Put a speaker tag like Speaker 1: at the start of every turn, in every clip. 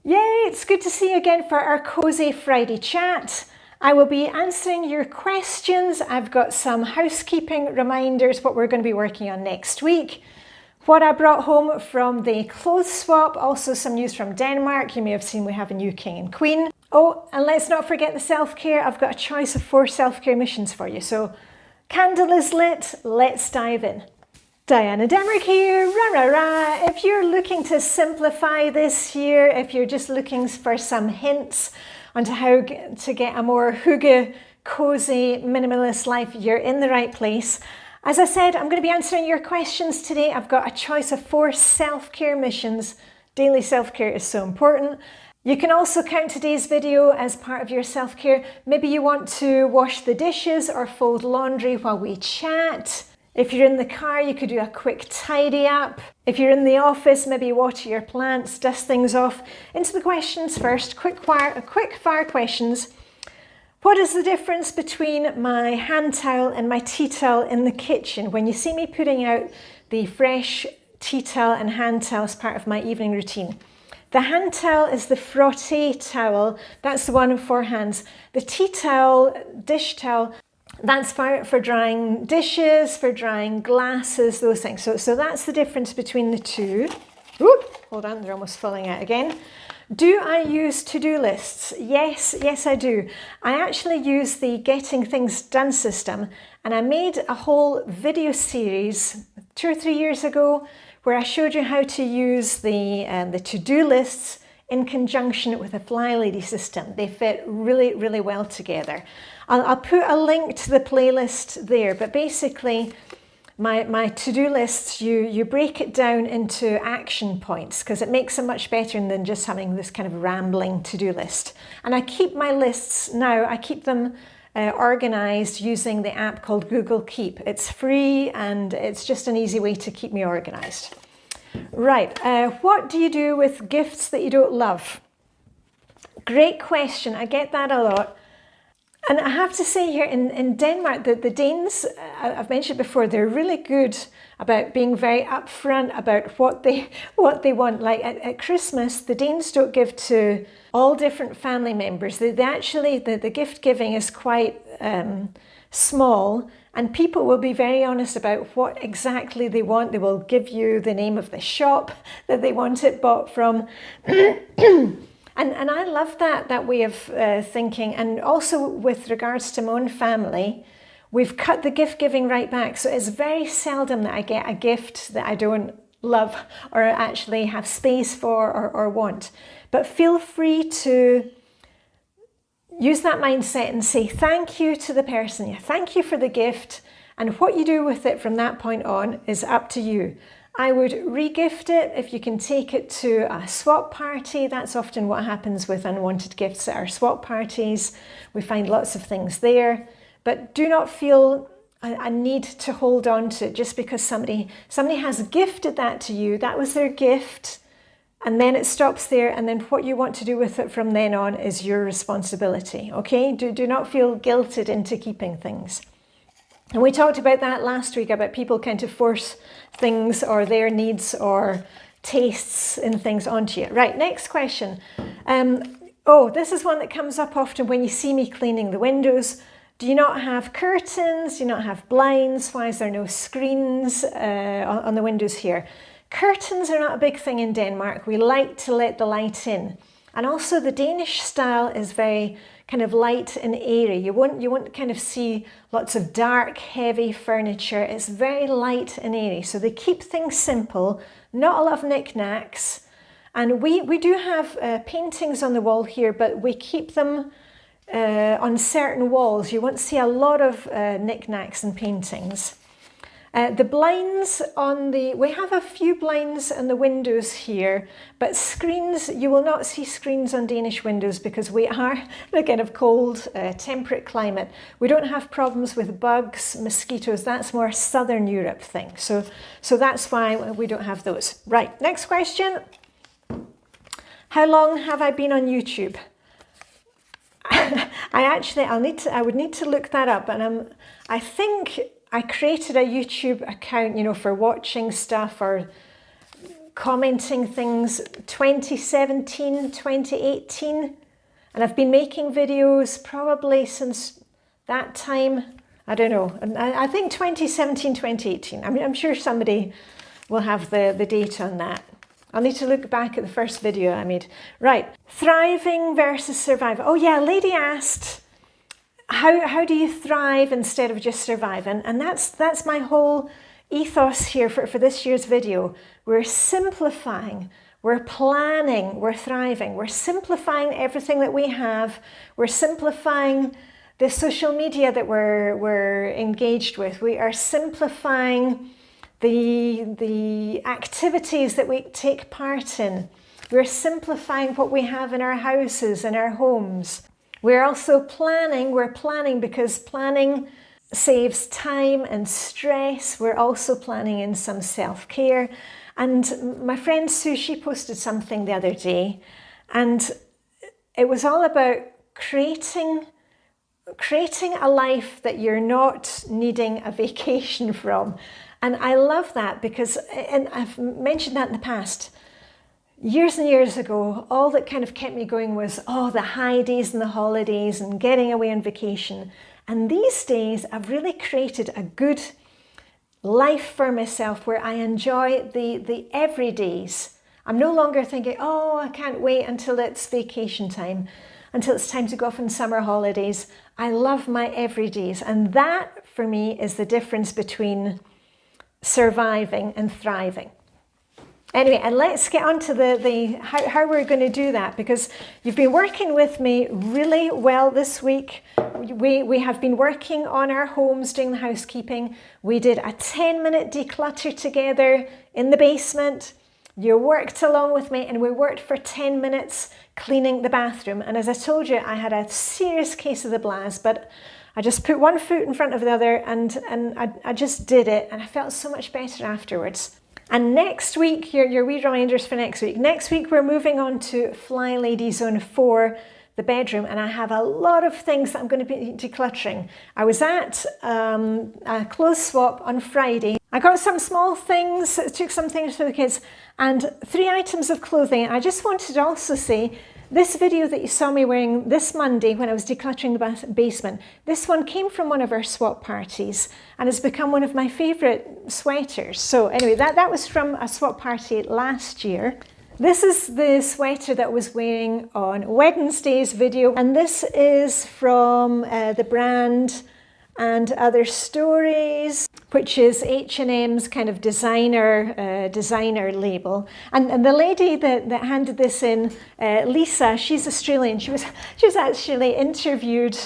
Speaker 1: Yay, it's good to see you again for our Cozy Friday chat. I will be answering your questions. I've got some housekeeping reminders, what we're going to be working on next week, what I brought home from the clothes swap, also some news from Denmark. You may have seen we have a new king and queen. Oh, and let's not forget the self-care. I've got a choice of 4 self-care missions for you. So candle is lit, let's dive in. Diana Denmark here, rah rah rah. If you're looking to simplify this year, if you're just looking for some hints on how to get a more hygge, cozy, minimalist life, you're in the right place. As I said, I'm going to be answering your questions today. I've got a choice of 4 self-care missions. Daily self-care is so important. You can also count today's video as part of your self-care. Maybe you want to wash the dishes or fold laundry while we chat. If you're in the car, you could do a quick tidy up. If you're in the office, maybe water your plants, dust things off. Into the questions first, quick fire questions. What is the difference between my hand towel and my tea towel in the kitchen? When you see me putting out the fresh tea towel and hand towel as part of my evening routine. The hand towel is the frotte towel. That's the one for hands. The tea towel, dish towel, that's for drying dishes, for drying glasses, those things. So that's the difference between the two. Ooh, hold on, they're almost falling out again. Do I use to-do lists? Yes, I do. I actually use the Getting Things Done system, and I made a whole video series 2 or 3 years ago where I showed you how to use the to-do lists in conjunction with a Flylady system. They fit really, really well together. I'll put a link to the playlist there, but basically my to-do lists, you break it down into action points because it makes them much better than just having this kind of rambling to-do list. And I keep my lists now, I keep them organized using the app called Google Keep. It's free and it's just an easy way to keep me organized. Right, what do you do with gifts that you don't love? Great question, I get that a lot. And I have to say here in Denmark that the Danes, I've mentioned before, they're really good about being very upfront about what they want. Like at Christmas, the Danes don't give to all different family members. They actually, the gift giving is quite small, and people will be very honest about what exactly they want. They will give you the name of the shop that they want it bought from. And I love that way of thinking. And also with regards to my own family, we've cut the gift giving right back. So it's very seldom that I get a gift that I don't love or actually have space for or want. But feel free to use that mindset and say thank you to the person. Thank you for the gift. And what you do with it from that point on is up to you. I would re-gift it if you can take it to a swap party. That's often what happens with unwanted gifts at our swap parties. We find lots of things there, but do not feel a need to hold on to it just because somebody has gifted that to you. That was their gift, and then it stops there, and then what you want to do with it from then on is your responsibility, okay? Do not feel guilted into keeping things. And we talked about that last week, about people kind of force things or their needs or tastes in things onto you. Right, next question. Oh, this is one that comes up often when you see me cleaning the windows. Do you not have curtains? Do you not have blinds? Why is there no screens on the windows here? Curtains are not a big thing in Denmark. We like to let the light in. And also the Danish style is very kind of light and airy. You won't kind of see lots of dark, heavy furniture. It's very light and airy. So they keep things simple, not a lot of knickknacks. And we do have paintings on the wall here, but we keep them on certain walls. You won't see a lot of knickknacks and paintings. The blinds we have a few blinds on the windows here, but screens, you will not see screens on Danish windows because we are in a kind of cold, temperate climate. We don't have problems with bugs, mosquitoes. That's more a Southern Europe thing. So that's why we don't have those. Right, next question. How long have I been on YouTube? I would need to look that up, and I think I created a YouTube account, for watching stuff or commenting things 2017, 2018. And I've been making videos probably since that time. I don't know. I think 2017, 2018. I mean, I'm sure somebody will have the date on that. I'll need to look back at the first video I made. Right, thriving versus surviving. Oh yeah, a lady asked, how do you thrive instead of just survive? And that's my whole ethos here for this year's video. We're simplifying, we're planning, we're thriving. We're simplifying everything that we have. We're simplifying the social media that we're engaged with. We are simplifying the activities that we take part in. We're simplifying what we have in our houses and our homes. We're also planning. We're planning because planning saves time and stress. We're also planning in some self-care. And my friend Sue, she posted something the other day, and it was all about creating a life that you're not needing a vacation from. And I love that because, and I've mentioned that in the past, years and years ago, all that kind of kept me going was, the high days and the holidays and getting away on vacation. And these days, I've really created a good life for myself where I enjoy the everydays. I'm no longer thinking, I can't wait until it's vacation time, until it's time to go off on summer holidays. I love my everydays. And that, for me, is the difference between surviving and thriving. Anyway, and let's get on to how we're going to do that, because you've been working with me really well this week. We have been working on our homes, doing the housekeeping. We did a 10-minute declutter together in the basement. You worked along with me, and we worked for 10 minutes cleaning the bathroom. And as I told you, I had a serious case of the blahs, but I just put one foot in front of the other, and I just did it, and I felt so much better afterwards. And next week, your wee reminders for next week. Next week, we're moving on to Flylady Zone 4, the bedroom, and I have a lot of things that I'm going to be decluttering. I was at a clothes swap on Friday. I got some small things, took some things for the kids, and 3 items of clothing. I just wanted to also say, this video that you saw me wearing this Monday when I was decluttering the basement, this one came from one of our swap parties and has become one of my favourite sweaters. So anyway, that was from a swap party last year. This is the sweater that I was wearing on Wednesday's video, and this is from the brand And Other Stories, which is H&M's kind of designer label. And the lady that handed this in, Lisa, she's Australian. She was actually interviewed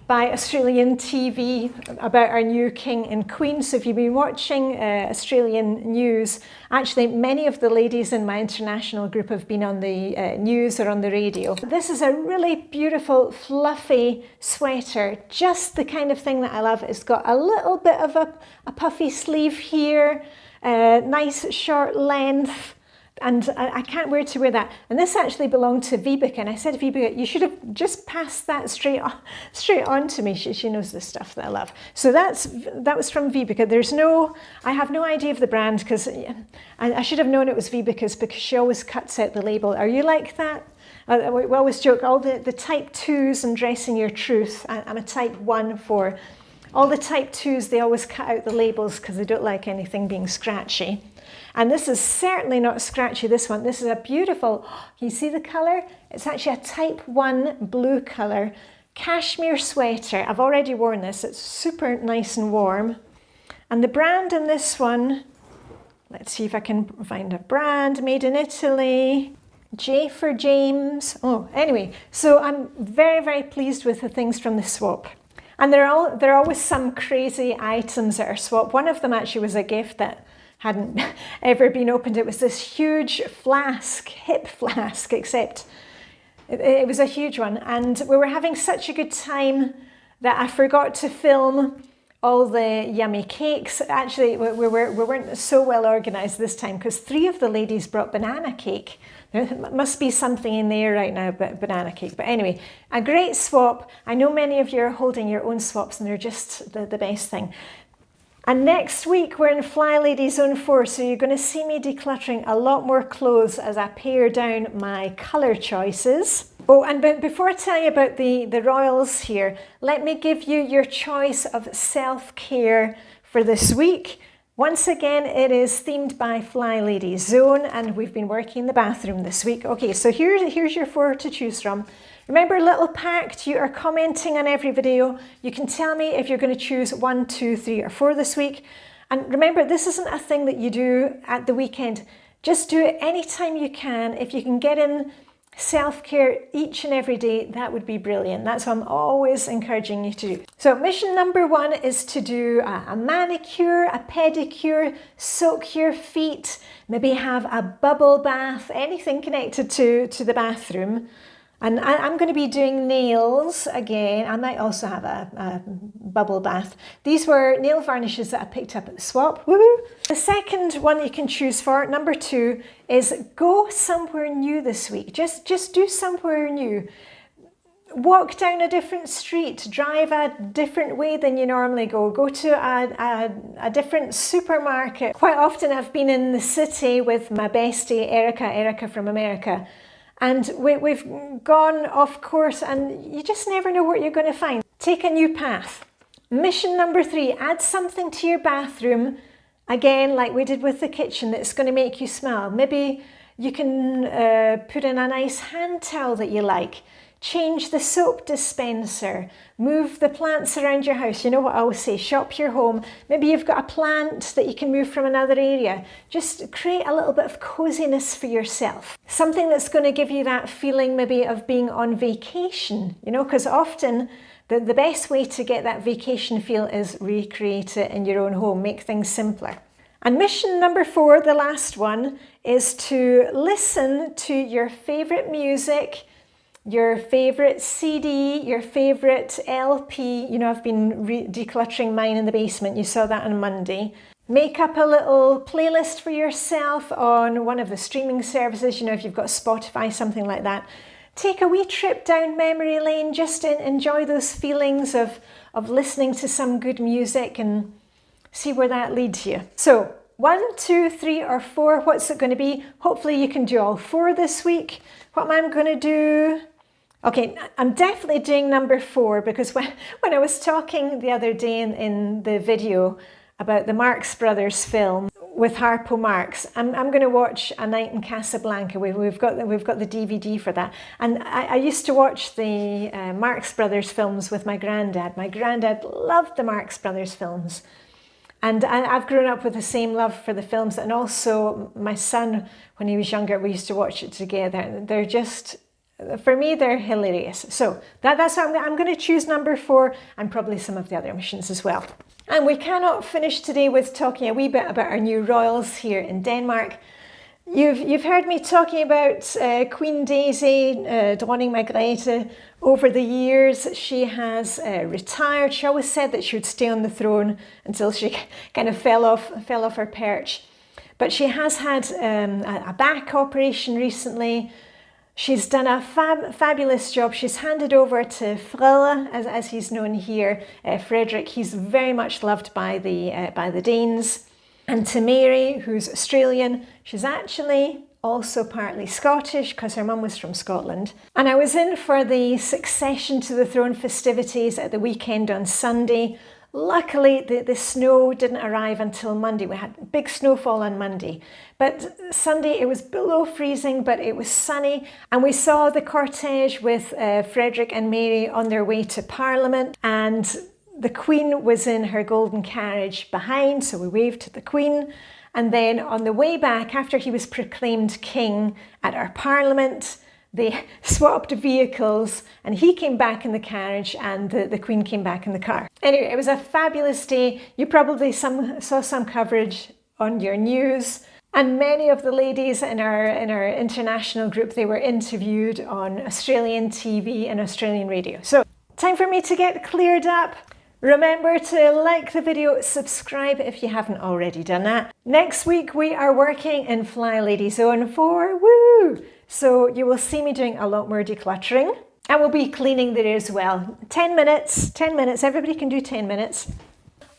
Speaker 1: by Australian TV about our new King and Queen. So if you've been watching Australian news, actually many of the ladies in my international group have been on the news or on the radio. This is a really beautiful, fluffy sweater, just the kind of thing that I love. It's got a little bit of a puffy sleeve here, nice short length, and I can't wait to wear that. And this actually belonged to Vibeke, and I said to Vibeke, you should have just passed that straight on to me. She knows the stuff that I love. So that was from Vibeke. I have no idea of the brand, because I should have known it was Vibeke's, because she always cuts out the label. Are you like that? We always joke, all the type 2s and Dressing Your Truth. I'm a type 1 for all the type 2s. They always cut out the labels because they don't like anything being scratchy. And this is certainly not scratchy, this one. This is a beautiful, can you see the colour? It's actually a type 1 blue colour cashmere sweater. I've already worn this. It's super nice and warm. And the brand in this one, let's see if I can find a brand, made in Italy. J for James. Oh, anyway, so I'm very, very pleased with the things from the swap. And there are always some crazy items that are swapped. One of them actually was a gift that hadn't ever been opened. It was this huge flask, hip flask, except it was a huge one. And we were having such a good time that I forgot to film all the yummy cakes. Actually, we weren't so well organised this time, because 3 of the ladies brought banana cake. There must be something in there right now about banana cake. But anyway, a great swap. I know many of you are holding your own swaps, and they're just the best thing. And next week we're in Flylady Zone 4, so you're going to see me decluttering a lot more clothes as I pare down my colour choices. Oh, and before I tell you about the royals here, let me give you your choice of self-care for this week. Once again, it is themed by Flylady Zone, and we've been working in the bathroom this week. Okay, so here's your 4 to choose from. Remember, little pact, you are commenting on every video. You can tell me if you're going to choose 1, 2, 3 or 4 this week. And remember, this isn't a thing that you do at the weekend. Just do it anytime you can. If you can get in self-care each and every day, that would be brilliant. That's what I'm always encouraging you to do. So mission number 1 is to do a manicure, a pedicure, soak your feet, maybe have a bubble bath, anything connected to the bathroom. And I'm going to be doing nails again. I might also have a bubble bath. These were nail varnishes that I picked up at the swap. Woohoo! The second one you can choose for, number 2, is go somewhere new this week. Just do somewhere new. Walk down a different street, drive a different way than you normally go. Go to a different supermarket. Quite often I've been in the city with my bestie, Erica from America. And we've gone off course and you just never know what you're going to find. Take a new path. Mission number 3, add something to your bathroom. Again, like we did with the kitchen, that's going to make you smile. Maybe you can put in a nice hand towel that you like. Change the soap dispenser, move the plants around your house. You know what I always say, shop your home. Maybe you've got a plant that you can move from another area. Just create a little bit of coziness for yourself. Something that's going to give you that feeling maybe of being on vacation, you know, because often the best way to get that vacation feel is recreate it in your own home, make things simpler. And mission number 4, the last one, is to listen to your favourite music, your favourite CD, your favourite LP. You know, I've been decluttering mine in the basement. You saw that on Monday. Make up a little playlist for yourself on one of the streaming services. You know, if you've got Spotify, something like that. Take a wee trip down memory lane. Just enjoy those feelings of listening to some good music and see where that leads you. So 1, 2, 3 or 4, what's it going to be? Hopefully you can do all 4 this week. What am I going to do? Okay, I'm definitely doing number 4 because when I was talking the other day in the video about the Marx Brothers film with Harpo Marx, I'm going to watch A Night in Casablanca. We've got the DVD for that. And I used to watch the Marx Brothers films with my granddad. My granddad loved the Marx Brothers films. And I've grown up with the same love for the films. And also my son, when he was younger, we used to watch it together. They're just... For me, they're hilarious. So that's why I'm going to choose number 4 and probably some of the other missions as well. And we cannot finish today with talking a wee bit about our new royals here in Denmark. You've heard me talking about Queen Daisy, Dronning Margrethe. Over the years, she has retired. She always said that she would stay on the throne until she kind of fell off her perch. But she has had a back operation recently. She's done a fabulous job. She's handed over to Frille, as he's known here, Frederick. He's very much loved by the Danes. And to Mary, who's Australian. She's actually also partly Scottish because her mum was from Scotland. And I was in for the succession to the throne festivities at the weekend on Sunday. Luckily, the snow didn't arrive until Monday. We had big snowfall on Monday. But Sunday, it was below freezing, but it was sunny. And we saw the cortege with Frederick and Mary on their way to Parliament. And the Queen was in her golden carriage behind, so we waved to the Queen. And then on the way back, after he was proclaimed king at our Parliament, they swapped vehicles and he came back in the carriage and the Queen came back in the car. Anyway, it was a fabulous day. You probably saw some coverage on your news. And many of the ladies in our international group, they were interviewed on Australian TV and Australian radio. So, time for me to get cleared up. Remember to like the video, subscribe if you haven't already done that. Next week, we are working in Flylady Zone 4. Woo! So you will see me doing a lot more decluttering. And we'll be cleaning there as well. 10 minutes, everybody can do 10 minutes.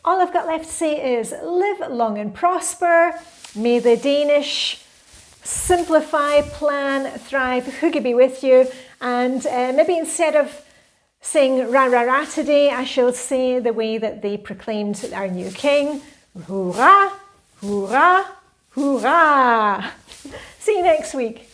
Speaker 1: all I've got left to say is live long and prosper. May the Danish simplify, plan, thrive, Hygge be with you. And maybe instead of saying ra ra ra today, I shall say the way that they proclaimed our new king. Hurrah, hurrah, hurrah. See you next week.